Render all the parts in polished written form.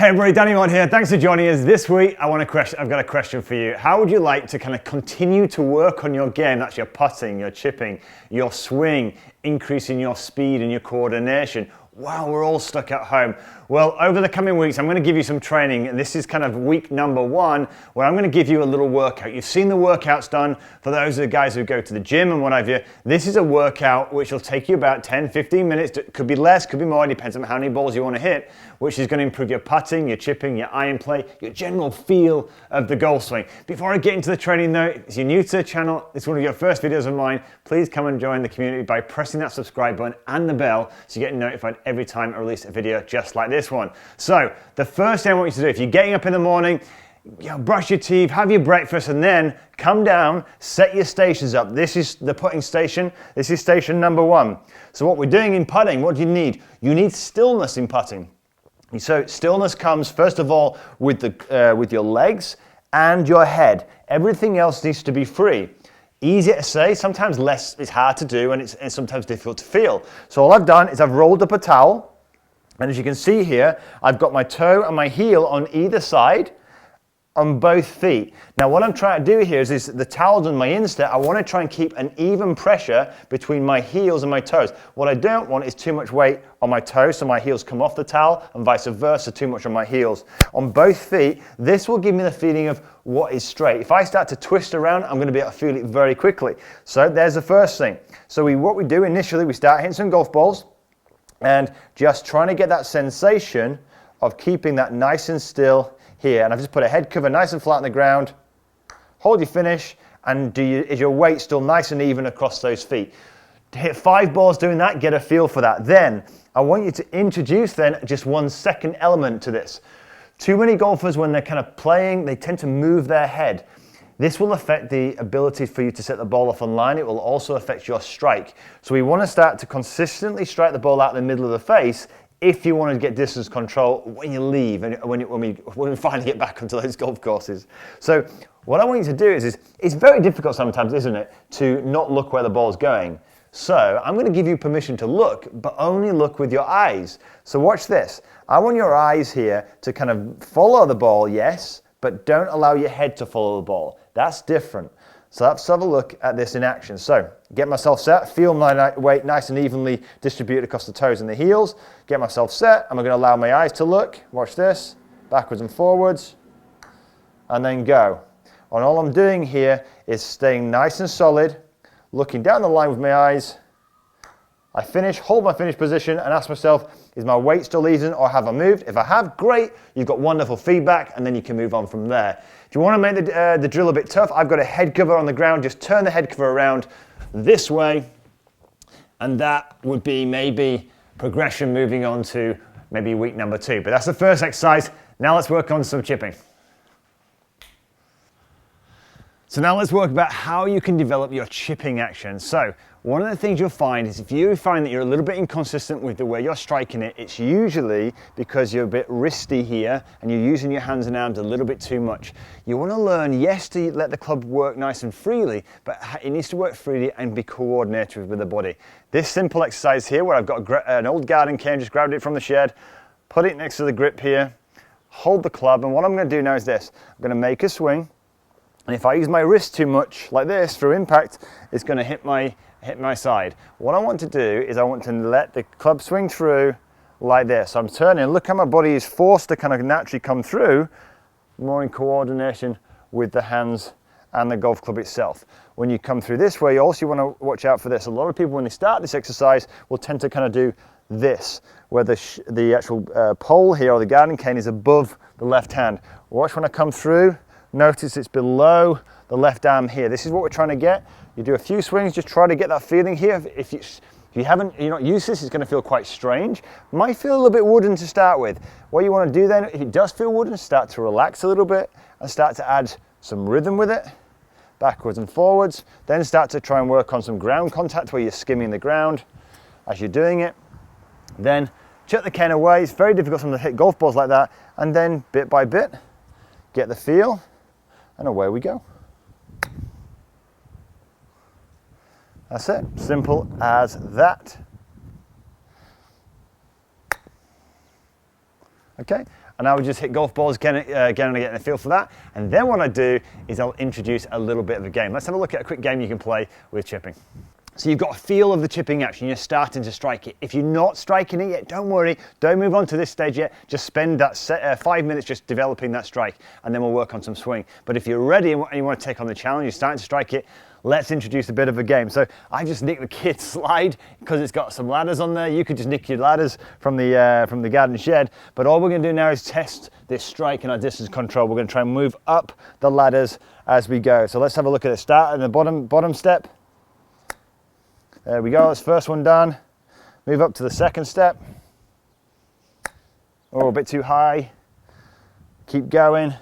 Hey everybody, Danny Maude here. Thanks for joining us. This week, I've got a question for you. How would you like to kind of continue to work on your game? That's your putting, your chipping, your swing, increasing your speed and your coordination. Wow, we're all stuck at home. Well, over the coming weeks, I'm going to give you some training, and this is kind of week number 1, where I'm going to give you a little workout. You've seen the workouts done for those of the guys who go to the gym and what have you. This is a workout which will take you about 10, 15 minutes. It could be less, could be more, depends on how many balls you want to hit, which is going to improve your putting, your chipping, your iron play, your general feel of the golf swing. Before I get into the training though, if you're new to the channel, it's one of your first videos of mine, please come and join the community by pressing that subscribe button and the bell so you get notified every time I release a video just like this one. So the first thing I want you to do, if you're getting up in the morning, brush your teeth, have your breakfast, and then come down, set your stations up. This is the putting station. This is station number 1. So what we're doing in putting, what do you need? You need stillness in putting. So stillness comes first of all with your legs and your head. Everything else needs to be free. Easier to say, sometimes less is hard to do, and it's sometimes difficult to feel. So all I've done is I've rolled up a towel, and as you can see here, I've got my toe and my heel on either side on both feet. Now what I'm trying to do here is the towel's on my instep. I want to try and keep an even pressure between my heels and my toes. What I don't want is too much weight on my toes, so my heels come off the towel, and vice versa, too much on my heels. On both feet, this will give me the feeling of what is straight. If I start to twist around, I'm going to be able to feel it very quickly. So there's the first thing. So what we do initially, we start hitting some golf balls, and just trying to get that sensation of keeping that nice and still here. And I've just put a head cover nice and flat on the ground. Hold your finish, and is your weight still nice and even across those feet? To hit 5 balls doing that, get a feel for that. Then I want you to introduce then just one second element to this. Too many golfers, when they're kind of playing, they tend to move their head. This will affect the ability for you to set the ball off on line. It will also affect your strike. So we want to start to consistently strike the ball out in the middle of the face if you want to get distance control when you leave and when we finally get back onto those golf courses. So what I want you to do is it's very difficult sometimes, isn't it, to not look where the ball's going. So I'm going to give you permission to look, but only look with your eyes. So watch this. I want your eyes here to kind of follow the ball, yes, but don't allow your head to follow the ball. That's different. So let's have a look at this in action. So get myself set, feel my weight nice and evenly distributed across the toes and the heels. Get myself set. I'm going to allow my eyes to look. Watch this. Backwards and forwards. And then go. And all I'm doing here is staying nice and solid, looking down the line with my eyes. I finish, hold my finish position, and ask myself, is my weight still even, or have I moved? If I have, great, you've got wonderful feedback, and then you can move on from there. If you want to make the drill a bit tough, I've got a head cover on the ground. Just turn the head cover around this way, and that would be maybe progression moving on to maybe week number 2. But that's the first exercise. Now let's work on some chipping. So now let's work about how you can develop your chipping action. So one of the things you'll find is if you find that you're a little bit inconsistent with the way you're striking it, it's usually because you're a bit wristy here and you're using your hands and arms a little bit too much. You want to learn, yes, to let the club work nice and freely, but it needs to work freely and be coordinated with the body. This simple exercise here, where I've got an old garden cane, just grabbed it from the shed, put it next to the grip here, hold the club, and what I'm going to do now is this. I'm going to make a swing. And if I use my wrist too much, like this, through impact, it's going to hit my side. What I want to do is I want to let the club swing through like this. So I'm turning, look how my body is forced to kind of naturally come through, more in coordination with the hands and the golf club itself. When you come through this way, you also want to watch out for this. A lot of people, when they start this exercise, will tend to kind of do this, where the actual pole here, or the garden cane, is above the left hand. Watch when I come through. Notice it's below the left arm here. This is what we're trying to get. You do a few swings, just try to get that feeling here. If you're not used to this, it's going to feel quite strange. Might feel a little bit wooden to start with. What you want to do then, if it does feel wooden, start to relax a little bit and start to add some rhythm with it, backwards and forwards. Then start to try and work on some ground contact where you're skimming the ground as you're doing it. Then chuck the cane away. It's very difficult sometimes to hit golf balls like that. And then bit by bit, get the feel. And away we go. That's it, simple as that. Okay, and I would just hit golf balls again and get a feel for that. And then what I do is I'll introduce a little bit of a game. Let's have a look at a quick game you can play with chipping. So you've got a feel of the chipping action, you're starting to strike it. If you're not striking it yet, don't worry, don't move on to this stage yet, just spend that 5 minutes just developing that strike, and then we'll work on some swing. But if you're ready and you want to take on the challenge, you're starting to strike it, let's introduce a bit of a game. So I just nicked the kid's slide because it's got some ladders on there. You could just nick your ladders from the garden shed, but all we're going to do now is test this strike and our distance control. We're going to try and move up the ladders as we go. So let's have a look at it. Start at the bottom step. There we go, that's the first one done. Move up to the second step. Oh, a bit too high. Keep going.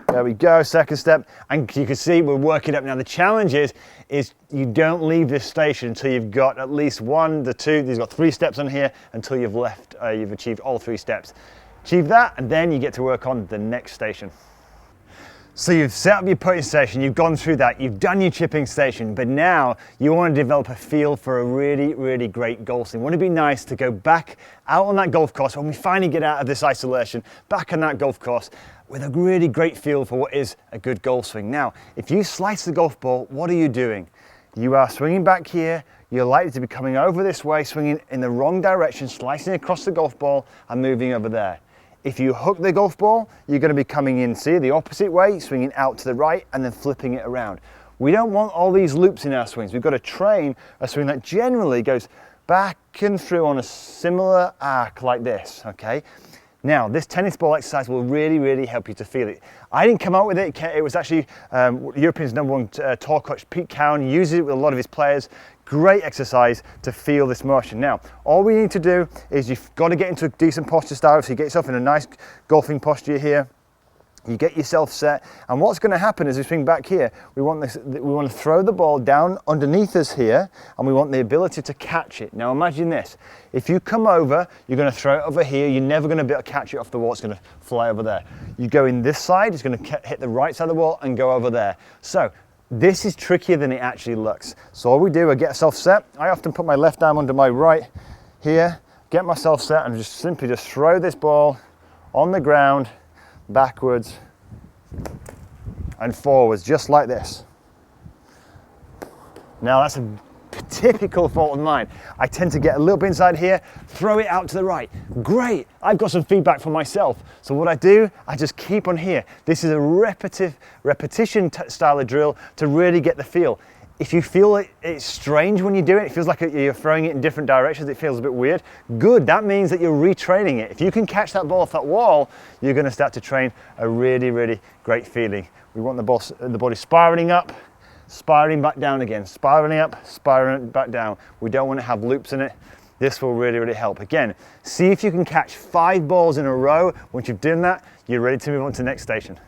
There we go, second step. And you can see we're working up now. The challenge is you don't leave this station until you've got at least one, the two, you've got 3 steps on here until you've achieved all 3 steps. Achieve that, and then you get to work on the next station. So you've set up your putting station, you've gone through that, you've done your chipping station, but now you want to develop a feel for a really, really great golf swing. Wouldn't it be nice to go back out on that golf course when we finally get out of this isolation, back on that golf course with a really great feel for what is a good golf swing. Now, if you slice the golf ball, what are you doing? You are swinging back here, you're likely to be coming over this way, swinging in the wrong direction, slicing across the golf ball and moving over there. If you hook the golf ball, you're going to be coming in, see, the opposite way, swinging out to the right and then flipping it around. We don't want all these loops in our swings. We've got to train a swing that generally goes back and through on a similar arc like this, okay? Now, this tennis ball exercise will really, really help you to feel it. I didn't come up with it. It was actually Europeans' #1 tour coach, Pete Cowan, uses it with a lot of his players. Great exercise to feel this motion. Now, all we need to do is you've got to get into a decent posture style, so you get yourself in a nice golfing posture here. You get yourself set, and what's going to happen is we swing back here. We want to throw the ball down underneath us here, and we want the ability to catch it. Now imagine this: if you come over, you're going to throw it over here. You're never going to be able to catch it off the wall. It's going to fly over there. You go in this side. It's going to hit the right side of the wall and go over there. So this is trickier than it actually looks. So all we do is get ourselves set. I often put my left arm under my right here, get myself set, and just simply throw this ball on the ground, backwards and forwards, just like this. Now that's a typical fault of mine. I tend to get a little bit inside here, throw it out to the right. Great, I've got some feedback from myself. So what I do, I just keep on here. This is a repetition style of drill to really get the feel. If you feel it's strange when you do it, it feels like you're throwing it in different directions, it feels a bit weird, good, that means that you're retraining it. If you can catch that ball off that wall, you're going to start to train a really, really great feeling. We want the body spiraling up, spiraling back down again, spiraling up, spiraling back down. We don't want to have loops in it. This will really, really help. Again, see if you can catch 5 balls in a row. Once you've done that, you're ready to move on to the next station.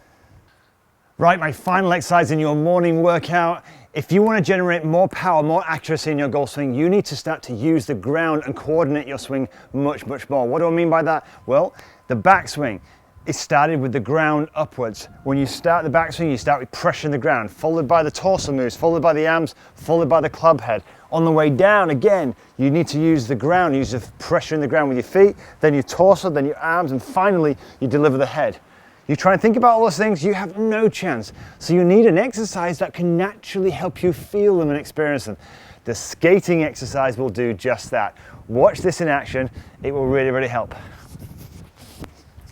Right, my final exercise in your morning workout. If you want to generate more power, more accuracy in your golf swing, you need to start to use the ground and coordinate your swing much, much more. What do I mean by that? Well, the backswing. It started with the ground upwards. When you start the backswing, you start with pressure in the ground, followed by the torso moves, followed by the arms, followed by the club head. On the way down, again, you need to use the ground, use the pressure in the ground with your feet, then your torso, then your arms, and finally, you deliver the head. You try and think about all those things, you have no chance. So you need an exercise that can naturally help you feel them and experience them. The skating exercise will do just that. Watch this in action, it will really, really help.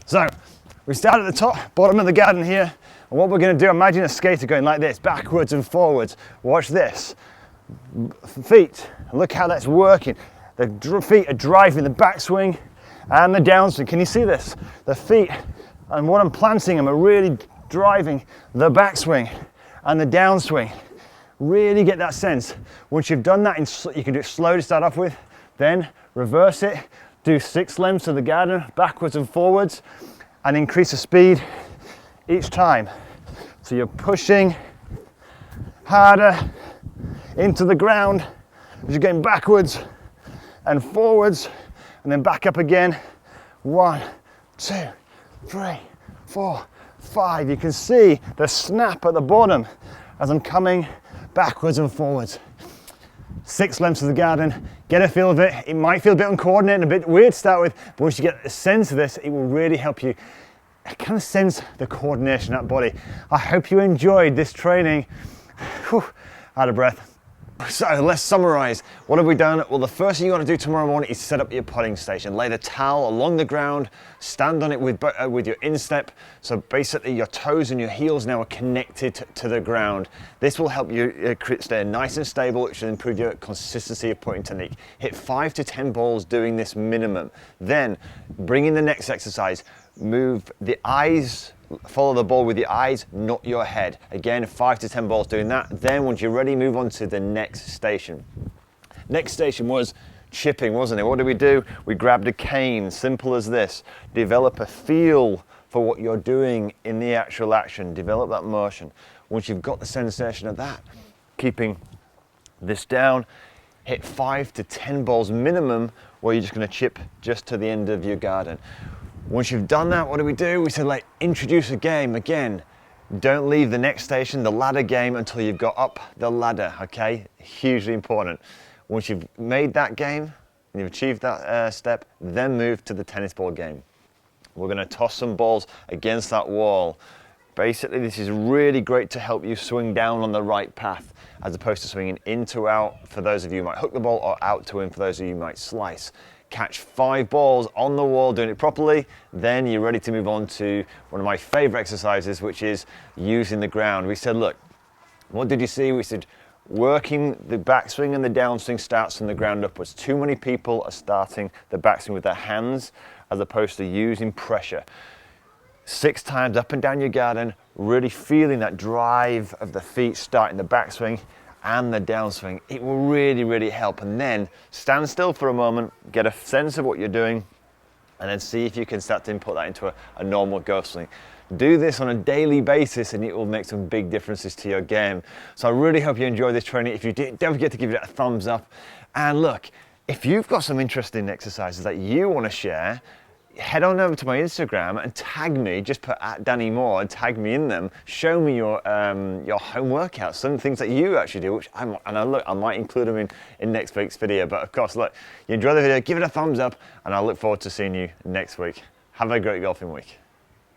So, we start at the top, bottom of the garden here, and what we're going to do, imagine a skater going like this, backwards and forwards. Watch this. Feet, look how that's working. The feet are driving the backswing and the downswing. Can you see this? The feet, and what I'm planting them, are really driving the backswing and the downswing. Really get that sense. Once you've done that, you can do it slow to start off with, then reverse it, do 6 lengths of the garden, backwards and forwards, and increase the speed each time. So you're pushing harder into the ground as you're going backwards and forwards, and then back up again. 1, 2, 3, 4, 5. You can see the snap at the bottom as I'm coming backwards and forwards. 6 lengths of the garden, get a feel of it. It might feel a bit uncoordinated and a bit weird to start with, but once you get a sense of this, it will really help you kind of sense the coordination of that body. I hope you enjoyed this training. Whew, out of breath. So let's summarize. What have we done? Well, the first thing you want to do tomorrow morning is set up your putting station. Lay the towel along the ground, stand on it with your instep. So basically your toes and your heels now are connected to the ground. This will help you stay nice and stable, which will improve your consistency of putting technique. Hit 5 to 10 balls doing this minimum. Then bring in the next exercise. Move the eyes, follow the ball with your eyes, not your head. Again, 5 to 10 balls doing that. Then once you're ready, move on to the next station. Next station was chipping, wasn't it? What did we do? We grabbed a cane, simple as this. Develop a feel for what you're doing in the actual action. Develop that motion. Once you've got the sensation of that, keeping this down, hit 5 to 10 balls minimum, where you're just gonna chip just to the end of your garden. Once you've done that, what do? We said, like, introduce a game. Again, don't leave the next station, the ladder game, until you've got up the ladder, okay? Hugely important. Once you've made that game, and you've achieved that step, then move to the tennis ball game. We're gonna toss some balls against that wall. Basically, this is really great to help you swing down on the right path, as opposed to swinging in to out for those of you who might hook the ball, or out to in for those of you who might slice. Catch 5 balls on the wall, doing it properly, then you're ready to move on to one of my favorite exercises, which is using the ground. We said, look, what did you see? We said, working the backswing and the downswing starts from the ground upwards. Too many people are starting the backswing with their hands as opposed to using pressure. 6 times up and down your garden, really feeling that drive of the feet starting the backswing and the downswing. It will really, really help. And then stand still for a moment, get a sense of what you're doing, and then see if you can start to input that into a normal go swing. Do this on a daily basis and it will make some big differences to your game. So I really hope you enjoy this training. If you did, don't forget to give it a thumbs up. And look, if you've got some interesting exercises that you want to share, head on over to my Instagram and tag me, just put @DannyMaude and tag me in them. Show me your home workouts, some things that you actually do, which I might include them in next week's video. But of course, look, you enjoy the video, give it a thumbs up, and I look forward to seeing you next week. Have a great golfing week.